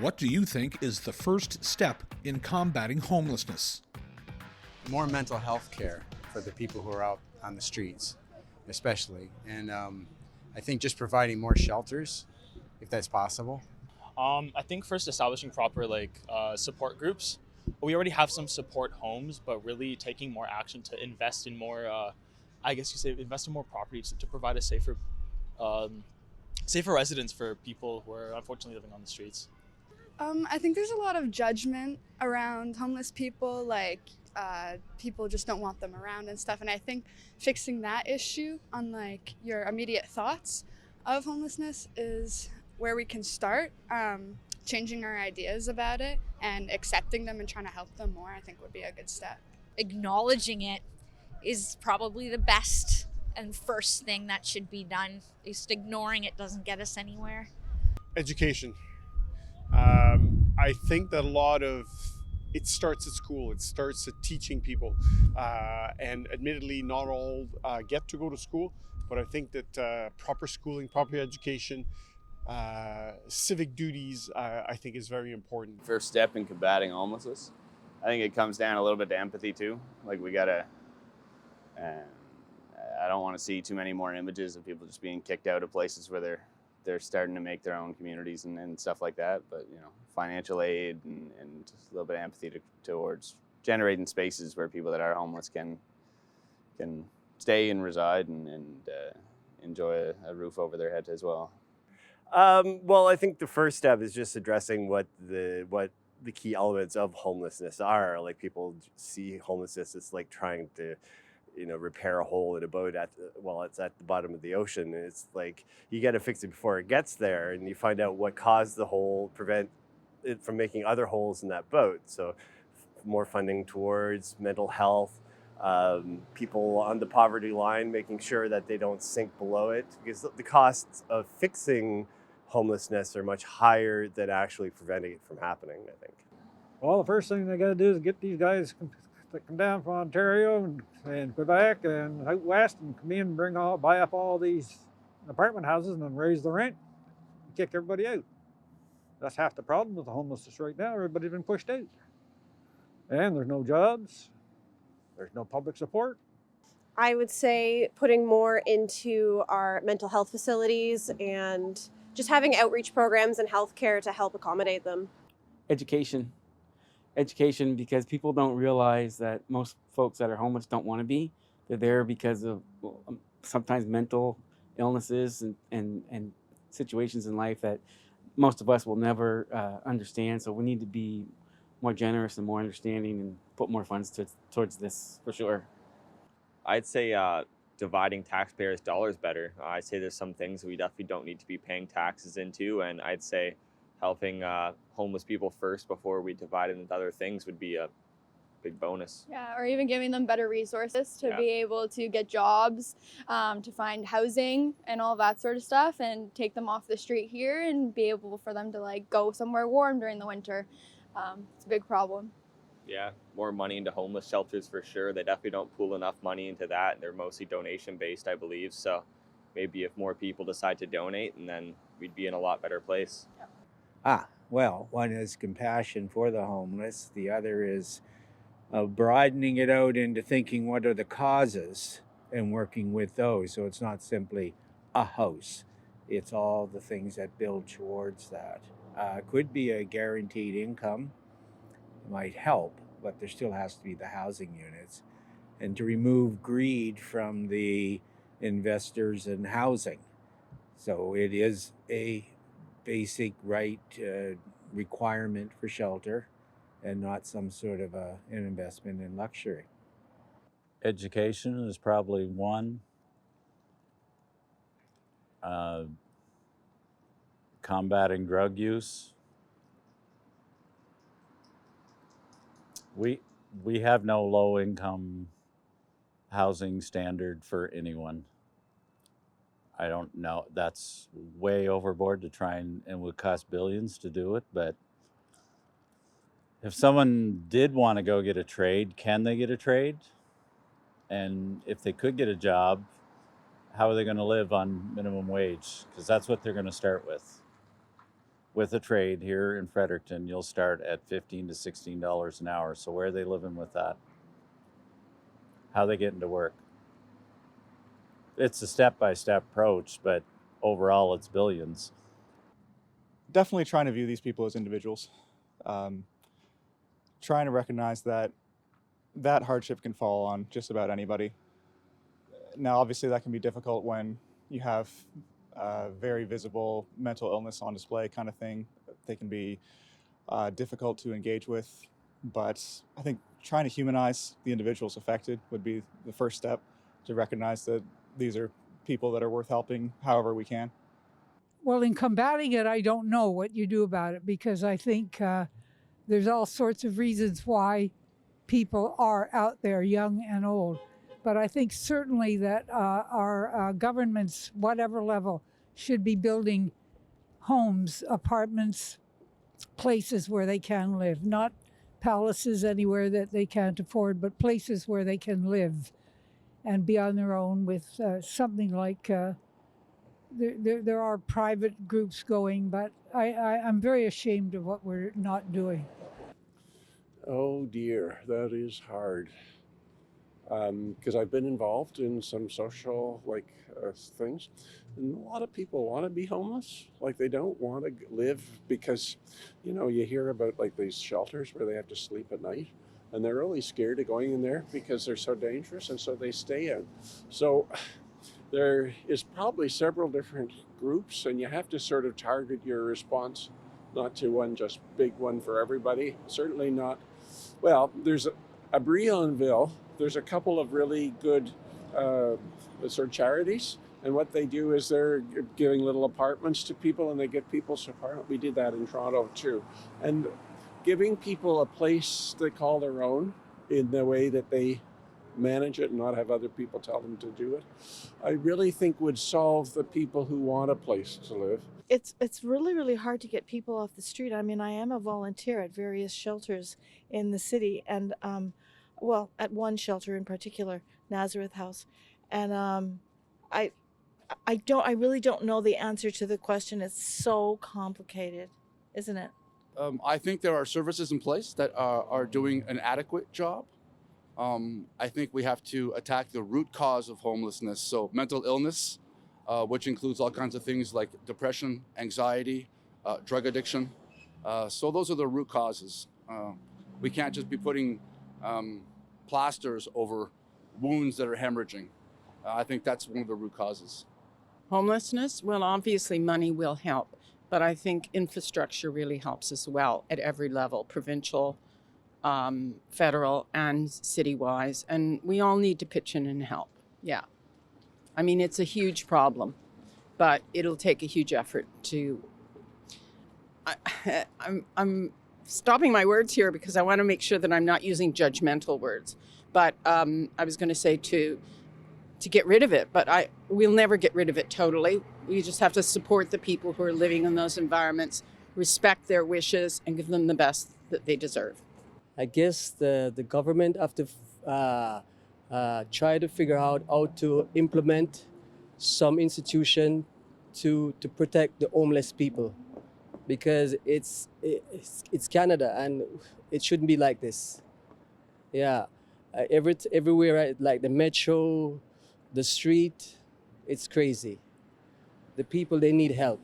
What do you think is the first step in combating homelessness? More mental health care for the people who are out on the streets, especially. And I think just providing more shelters, if that's possible. I think first establishing proper support groups. We already have some support homes, but really taking more action to invest in more. I guess you say invest in more properties to provide a safer residence for people who are unfortunately living on the streets. I think there's a lot of judgment around homeless people, people just don't want them around and stuff. And I think fixing that issue on your immediate thoughts of homelessness is where we can start. Changing our ideas about it and accepting them and trying to help them more, I think would be a good step. Acknowledging it is probably the best and first thing that should be done. Just ignoring it doesn't get us anywhere. Education. I think that it starts at school. It starts at teaching people. And admittedly, not all get to go to school, but I think that proper schooling, proper education, civic duties, I think is very important. First step in combating homelessness. I think it comes down a little bit to empathy too. We gotta, I don't want to see too many more images of people just being kicked out of places where they're starting to make their own communities and stuff like that. But financial aid and just a little bit of empathy towards generating spaces where people that are homeless can stay and reside and enjoy a roof over their head as well. Well, I think the first step is just addressing what the key elements of homelessness are. People see homelessness as trying to repair a hole in a boat it's at the bottom of the ocean. And it's you got to fix it before it gets there, and you find out what caused the hole, prevent it from making other holes in that boat. So more funding towards mental health, people on the poverty line, making sure that they don't sink below it, because the costs of fixing homelessness are much higher than actually preventing it from happening, I think. Well, the first thing they got to do is get these guys that come down from Ontario and Quebec and out west and come in and buy up all these apartment houses and then raise the rent and kick everybody out. That's half the problem with the homelessness right now. Everybody's been pushed out. And there's no jobs. There's no public support. I would say putting more into our mental health facilities and just having outreach programs and healthcare to help accommodate them. Education, because people don't realize that most folks that are homeless don't want to be. They're there because of sometimes mental illnesses and situations in life that most of us will never understand. So we need to be more generous and more understanding and put more funds towards this for sure. I'd say dividing taxpayers' dollars better. I'd say there's some things we definitely don't need to be paying taxes into, and I'd say helping homeless people first before we divide into other things would be a big bonus. Yeah, or even giving them better resources to be able to get jobs, to find housing and all that sort of stuff, and take them off the street here and be able for them to go somewhere warm during the winter. It's a big problem. Yeah, more money into homeless shelters for sure. They definitely don't pool enough money into that, and they're mostly donation based, I believe. So maybe if more people decide to donate, and then we'd be in a lot better place. Well, one is compassion for the homeless. The other is broadening it out into thinking what are the causes and working with those. So it's not simply a house. It's all the things that build towards that. Could be a guaranteed income, might help, but there still has to be the housing units. And to remove greed from the investors in housing. So it is a basic right requirement for shelter and not some sort of an investment in luxury. Education is probably one. Combating drug use. We have no low-income housing standard for anyone. I don't know, that's way overboard to try and it would cost billions to do it, but if someone did want to go get a trade, can they get a trade? And if they could get a job, how are they going to live on minimum wage? Because that's what they're going to start with. with a trade here in Fredericton, you'll start at $15 to $16 an hour. So where are they living with that? How are they getting to work? It's a step-by-step approach, but overall it's billions. Definitely trying to view these people as individuals. Trying to recognize that hardship can fall on just about anybody. Now, obviously that can be difficult when you have very visible mental illness on display kind of thing. They can be difficult to engage with, but I think trying to humanize the individuals affected would be the first step to recognize that these are people that are worth helping however we can. Well, in combating it, I don't know what you do about it, because I think there's all sorts of reasons why people are out there, young and old. But I think certainly that our governments, whatever level, should be building homes, apartments, places where they can live, not palaces anywhere that they can't afford, but places where they can live and be on their own with something like, there are private groups going, but I'm very ashamed of what we're not doing. Oh dear, that is hard. Because I've been involved in some social things, and a lot of people want to be homeless. Like, they don't want to live because, you hear about these shelters where they have to sleep at night, and they're really scared of going in there because they're so dangerous, and so they stay in. So there is probably several different groups, and you have to sort of target your response, not to one just big one for everybody. Certainly not. Well, there's a Brionville. There's a couple of really good sort of charities, and what they do is they're giving little apartments to people, and they get people's apartment. We did that in Toronto too, and giving people a place they call their own in the way that they manage it and not have other people tell them to do it, I really think would solve the people who want a place to live. It's really, really hard to get people off the street. I mean, I am a volunteer at various shelters in the city, and at one shelter in particular, Nazareth House, and I really don't know the answer to the question. It's so complicated, isn't it? I think there are services in place that are doing an adequate job. I think we have to attack the root cause of homelessness, so mental illness, which includes all kinds of things like depression, anxiety, drug addiction. So those are the root causes. We can't just be putting plasters over wounds that are hemorrhaging. I think that's one of the root causes. Homelessness, well, obviously money will help, but I think infrastructure really helps as well at every level, provincial, federal, and city-wise, and we all need to pitch in and help. Yeah. I mean, it's a huge problem, but it'll take a huge effort to... I'm stopping my words here because I want to make sure that I'm not using judgmental words, but I was going to say to get rid of it, but we'll never get rid of it totally. We just have to support the people who are living in those environments, respect their wishes, and give them the best that they deserve. I guess the government have to try to figure out how to implement some institution to protect the homeless people, because it's Canada and it shouldn't be like this. Yeah, everywhere, like the metro, the street, it's crazy. The people, they need help.